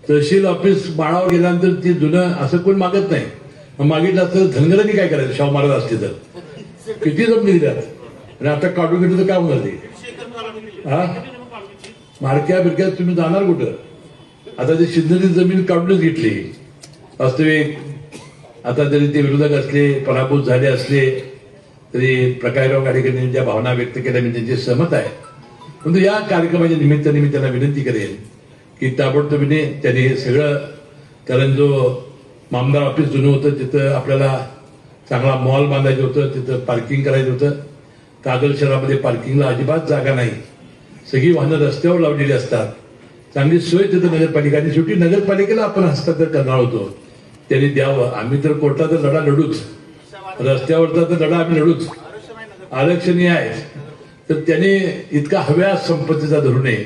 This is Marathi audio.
तहसील ऑफिस माळावर गेल्यानंतर ती जुनं असं कोण मागत नाही. मग मागितलं असतं धनगरांनी काय करायचं, शाहू महाराज असते तर किती जमली दिल्यात आणि आता काढून घेतलं तर काय होणार ते? हा, मारक्या बिरक्यात तुम्ही जाणार कुठं? आता ते शिंदेची जमीन काढूनच घेतली. वास्तविक आता जरी ते विरोधक असले, पराभूत झाले असले तरी प्रकाशराव गाडेकरांनी ज्या भावना व्यक्त केल्या मी त्यांची सहमत आहे. परंतु या कार्यक्रमाच्या निमित्ताने मी त्यांना विनंती करेन की ताबडतोबीने त्यांनी हे सगळं, कारण जो मामदार ऑफिस जुनं होतं तिथं आपल्याला चांगला मॉल बांधायचं होतं, तिथं पार्किंग करायचं होतं. कागल शहरामध्ये पार्किंगला अजिबात जागा नाही, सगळी वाहनं रस्त्यावर लावलेली असतात. चांगली सोय तिथं नगरपालिकाने, शेवटी नगरपालिकेला आपण हस्तांतर करणार होतो, त्यांनी द्यावं. आम्ही तर कोर्टाचा लढा लढूच, रस्त्यावरचा तर लढा आम्ही लढूच, आरक्षणीय आहे. तर त्याने इतका हव्या संपत्तीचा धरू नये.